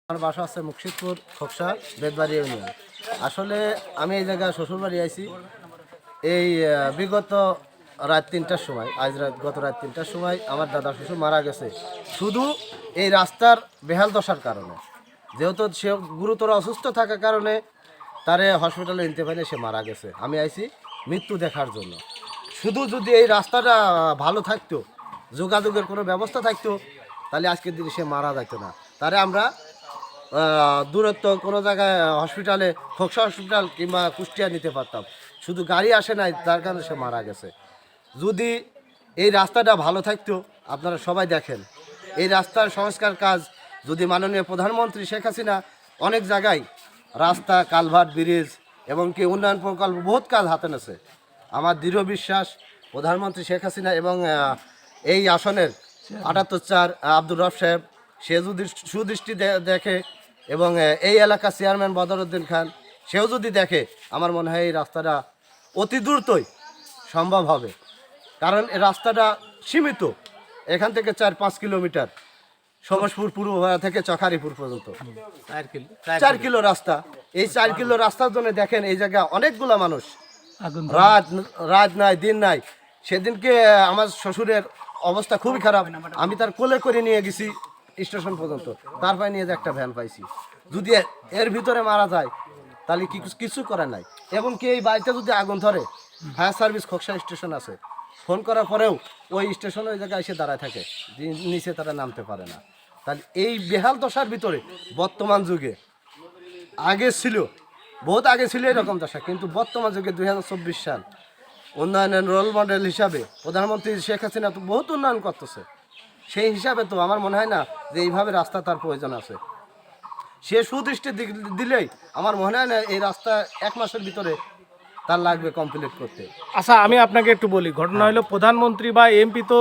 আমার বাসা আছে মুর্শিদপুর খোকসা বেদবাড়ি ইউনিয়ন। আসলে আমি এই জায়গায় শ্বশুরবাড়ি আইছি এই বিগত রাত ৩টার সময়। গত রাত ৩টার সময় আমার দাদা শ্বশুর মারা গেছে শুধু এই রাস্তার বেহাল দশার কারণে। যেহেতু সে গুরুতর অসুস্থ থাকার কারণে তারে হসপিটালে নিতে পারে, সে মারা গেছে। আমি আইছি মৃত্যু দেখার জন্য। শুধু যদি এই রাস্তাটা ভালো থাকতো, যোগাযোগের কোনো ব্যবস্থা থাকতো, তাহলে আজকের দিনে সে মারা যেত না। তারে আমরা দূরত্ব কোনো জায়গায় হসপিটালে, খোকসা হসপিটাল কিংবা কুষ্টিয়া নিতে পারতাম। শুধু গাড়ি আসে নাই, তার কারণে সে মারা গেছে। যদি এই রাস্তাটা ভালো থাকতো, আপনারা সবাই দেখেন এই রাস্তার সংস্কার কাজ যদি মাননীয় প্রধানমন্ত্রী শেখ হাসিনা অনেক জায়গায় রাস্তা, কালভার্ট, ব্রিজ এবং কি উন্নয়ন প্রকল্প বহুত কাজ হাতে নেছে। আমার দৃঢ় বিশ্বাস প্রধানমন্ত্রী শেখ হাসিনা এবং এই আসনের ৭৮ আব্দুর রব সাহেব, সে যদি সুদৃষ্টি দেখে এবং এই এলাকার চেয়ারম্যান বদরউদ্দিন খান, সেও যদি দেখে, আমার মনে হয় এই রাস্তাটা অতি দ্রুতই সম্ভব হবে। কারণ এই রাস্তাটা সীমিত, এখান থেকে ৪-৫ কিলোমিটার, সমসপুর পূর্ব থেকে চখারিপুর পর্যন্ত ৪ কিলো রাস্তা। এই ৪ কিলো রাস্তার জন্য দেখেন এই জায়গায় অনেকগুলো মানুষ, রাত নাই দিন নাই। সেদিনকে আমার শ্বশুরের অবস্থা খুবই খারাপ, আমি তার কোলে করে নিয়ে গেছি স্টেশন পর্যন্ত, তারপরে নিয়ে যে একটা ভ্যান পাইছি। যদি এর ভিতরে মারা যায় তাহলে কিছু করার নাই। এবং কি এই বাড়িতে যদি আগুন ধরে, ফায়ার সার্ভিস খোকসা স্টেশন আছে, ফোন করার পরেও ওই স্টেশনে ওই জায়গায় এসে দাঁড়ায় থাকে, নিচে তারা নামতে পারে না। তাহলে এই বেহাল দশার ভিতরে বর্তমান যুগে, আগে ছিল, বহুত আগে ছিল এরকম দশা, কিন্তু বর্তমান যুগে 2024 সাল, উন্নয়নের রোল মডেল হিসাবে প্রধানমন্ত্রী শেখ হাসিনা তো বহুত উন্নয়ন করতেছে। সেই হিসাবে তো আমার মনে হয় না যে এইভাবে রাস্তা তার প্রয়োজন আছে। সে সুদৃষ্টি দিলেই আমার মনে হয় না এই রাস্তা 1 মাসের ভিতরে তার লাগবে কমপ্লিট করতে। আচ্ছা, আমি আপনাকে একটু বলি, ঘটনা হলো প্রধানমন্ত্রী বা এমপি তো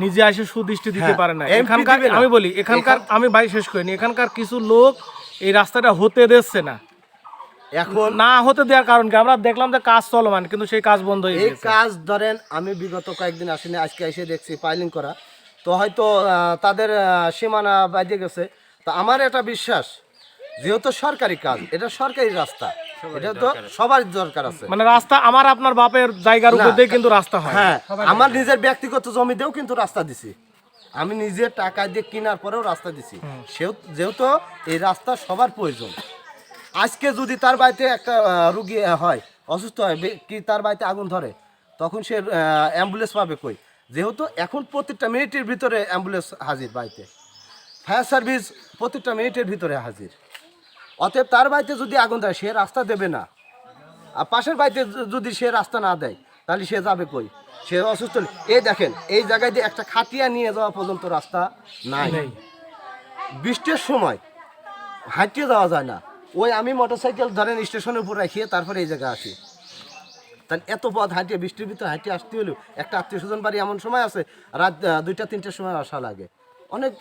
নিজে এসে সুদৃষ্টি দিতে পারে না। এখানকার আমি বলি, এখানকার আমি ভাই শেষ করিনি, এখানকার কিছু লোক এই রাস্তাটা হতে দিচ্ছে না। এখন না হতে দেওয়ার কারণ কি? আমরা দেখলাম যে কাজ চলমান, কিন্তু সেই কাজ বন্ধ হয়ে গেছে। এই কাজ ধরেন আমি বিগত কয়েকদিন আসিনি, আজকে এসে দেখছি পাইলিং করা, তো হয়তো তাদের সীমানা বাইরে গেছে। তো আমার এটা বিশ্বাস, যেহেতু সরকারি কাজ, এটা সরকারি রাস্তা, এটা তো সবার দরকার আছে। মানে রাস্তা আমার আপনার বাপের জায়গার উপর দিয়ে কিন্তু রাস্তা হয়। হ্যাঁ, আমার নিজের ব্যক্তিগত জমিতেও কিন্তু রাস্তা দিছি, আমি নিজের টাকা দিয়ে কেনার পরেও রাস্তা দিছি। যেহেতু এই রাস্তা সবার প্রয়োজন। আজকে যদি তার বাড়িতে একটা রুগী হয়, অসুস্থ হয়, কি তার বাড়িতে আগুন ধরে, তখন সে অ্যাম্বুলেন্স পাবে কই? যেহেতু এখন প্রত্যেকটা মিনিটের ভিতরে অ্যাম্বুলেন্স হাজির বাড়িতে, ফায়ার সার্ভিস প্রত্যেকটা মিনিটের ভিতরে হাজির। অতএব তার বাড়িতে যদি আগুন দেয়, সে রাস্তা দেবে না। আর পাশের বাড়িতে যদি সে রাস্তা না দেয়, তাহলে সে যাবে কই? সে অসুস্থ। এই দেখেন এই জায়গায় দিয়ে একটা খাটিয়া নিয়ে যাওয়া পর্যন্ত রাস্তা নাই। বৃষ্টির সময় হাঁটিয়ে যাওয়া যায় না। ওই আমি মোটরসাইকেল ধরেন স্টেশনের উপর রাখিয়ে তারপরে এই জায়গায় আসি। তাহলে এত পথ হাঁটিয়ে, বৃষ্টির ভিতরে হাঁটিয়ে আসতে হলেও একটা আত্মীয় স্বজন বাড়ি এমন সময় আছে রাত 2টা-3টার সময় আসা লাগে। অনেক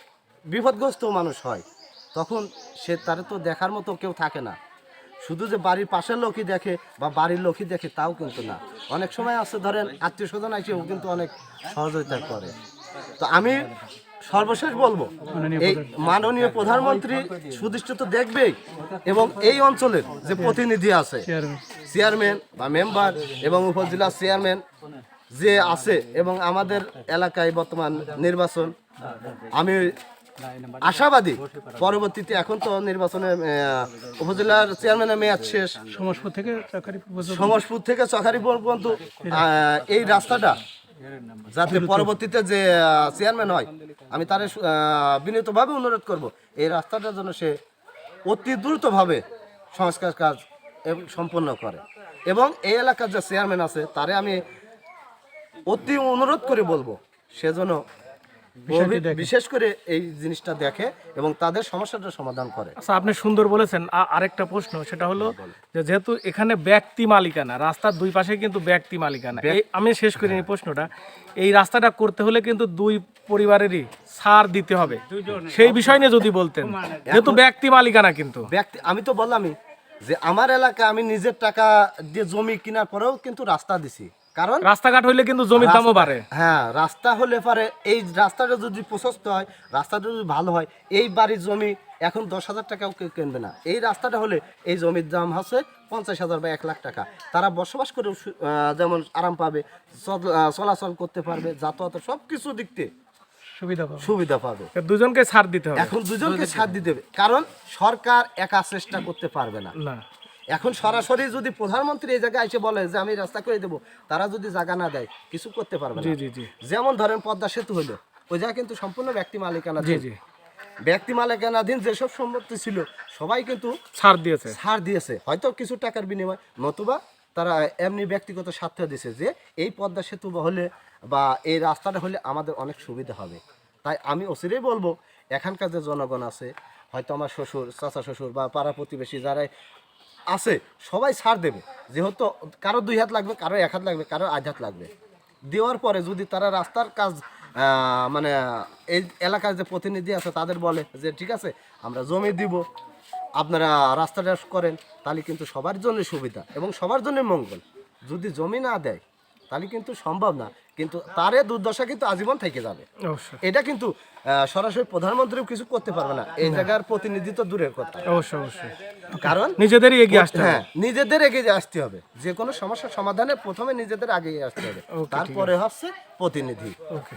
বিপদগ্রস্ত মানুষ হয়, তখন সে তার তো দেখার মতো কেউ থাকে না। শুধু যে বাড়ির পাশের লোকই দেখে বা বাড়ির লোকই দেখে তাও কিন্তু না। অনেক সময় আছে ধরেন আত্মীয় স্বজন এসেও কিন্তু অনেক সহযোগিতা করে। তো আমি সর্বশেষ বলবো, এই মাননীয় প্রধানমন্ত্রী সুদৃষ্টি তো দেখবেই, এবং এই অঞ্চলের যে প্রতিনিধি আছে, চেয়ারম্যান বা মেম্বার এবং উপজেলা চেয়ারম্যান যে আছে, এবং আমাদের এলাকায় বর্তমান নির্বাচন, আমি আশাবাদী পরবর্তীতে, এখন তো নির্বাচনে উপজেলার চেয়ারম্যানের মেয়াদ শেষ, সমসপুর থেকে চখারিপুর পর্যন্ত এই রাস্তাটা যাতে পরবর্তীতে যে চেয়ারম্যান হয়, আমি তার বিনীতভাবে অনুরোধ করব এই রাস্তাটার জন্য সে অতি দ্রুতভাবে সংস্কার কাজ সম্পন্ন করে। এবং এই এলাকার যে চেয়ারম্যান আছে তারে আমি অতি অনুরোধ করে বলবো সেজন্য বিশেষ করে এই জিনিসটা দেখে এবং তাদের সমস্যাটা সমাধান করে। আচ্ছা, আপনি সুন্দর বলেছেন। আরেকটা প্রশ্ন, সেটা হলো যে যেহেতু এখানে ব্যক্তি মালিকানা, রাস্তার দুই পাশে কিন্তু ব্যক্তি মালিকানা, আমি শেষ করি এই প্রশ্নটা, এই রাস্তাটা করতে হলে কিন্তু দুই পরিবারেরই ছাড় দিতে হবে, সেই বিষয় নিয়ে যদি বলতেন। যেহেতু ব্যক্তি মালিকানা, কিন্তু আমি তো বললামই যে আমার এলাকা আমি নিজের টাকা দিয়ে জমি কেনার পরেও কিন্তু রাস্তা দিছি, কারণ রাস্তাঘাট হইলে কিন্তু জমির দামও বাড়ে। হ্যাঁ, রাস্তা হলে পারে, এই রাস্তাটা যদি প্রশস্ত হয়, রাস্তাটা যদি ভালো হয়, এই বাড়ির জমি এখন 10,000 টাকাও কেউ কিনবে না। এই রাস্তাটা হলে এই জমির দাম হচ্ছে 50,000 বা 1,00,000 টাকা। তারা বসবাস করে যেমন আরাম পাবে, চলাচল করতে পারবে, যাতায়াত সব কিছু দিক থেকে সুবিধা পাবে। দুজনকে ছাড় দিতে হবে। এখন দুজনকে ছাড় দিতে হবে, কারণ সরকার একা চেষ্টা করতে পারবে না। না, এখন সরাসরি যদি প্রধানমন্ত্রী এই জায়গায় এসে বলে যে আমি রাস্তা করে দেবো, তারা যদি জায়গা না দেয় কিছু করতে পারবে না। জি জি জি যেমন ধরেন পদ্মা সেতু হলো, ওই জায়গা কিন্তু সম্পূর্ণ ব্যক্তি জি মালিকানাধীন। জি ব্যক্তি মালিকানাধীন যেসব সম্পত্তি ছিল সবাই কিন্তু ছাড় দিয়েছে। ছাড় দিয়েছে, হয়তো কিছু টাকার বিনিময়, নতুবা তারা এমনি ব্যক্তিগত স্বার্থ দিয়েছে যে এই পদ্মা সেতু হলে বা এই রাস্তাটা হলে আমাদের অনেক সুবিধা হবে। তাই আমি অচিরেই বলবো, এখানকার যে জনগণ আছে, হয়তো আমার শ্বশুর, চাচা শ্বশুর বা পাড়া প্রতিবেশী যারাই আছে, সবাই ছাড় দেবে। যেহেতু কারো 2 হাত লাগবে, কারো 1 হাত লাগবে, কারো 1/2 হাত লাগবে। দেওয়ার পরে যদি তারা রাস্তার কাজ মানে এই এলাকার যে প্রতিনিধি আছে তাদের বলে যে ঠিক আছে আমরা জমি দিব, আপনারা রাস্তাটা করেন, তাহলে কিন্তু সবার জন্য সুবিধা এবং সবার জন্য মঙ্গল। যদি জমি না দেয় তাহলে কিন্তু সম্ভব না, কিন্তু তারে দুর্দশা কিন্তু আজীবন থেকে যাবে। অবশ্যই এটা কিন্তু সরাসরি প্রধানমন্ত্রীও কিছু করতে পারবে না, এই জায়গার প্রতিনিধি তো দূরের কথা। অবশ্যই অবশ্যই কারণ নিজেদেরই এগিয়ে আসতে হবে। হ্যাঁ, নিজেদের এগিয়ে আসতে হবে। যে কোনো সমস্যার সমাধানে প্রথমে নিজেদের আগে আসতে হবে, ওকে, ঠিক তারপরে হচ্ছে প্রতিনিধি। ওকে।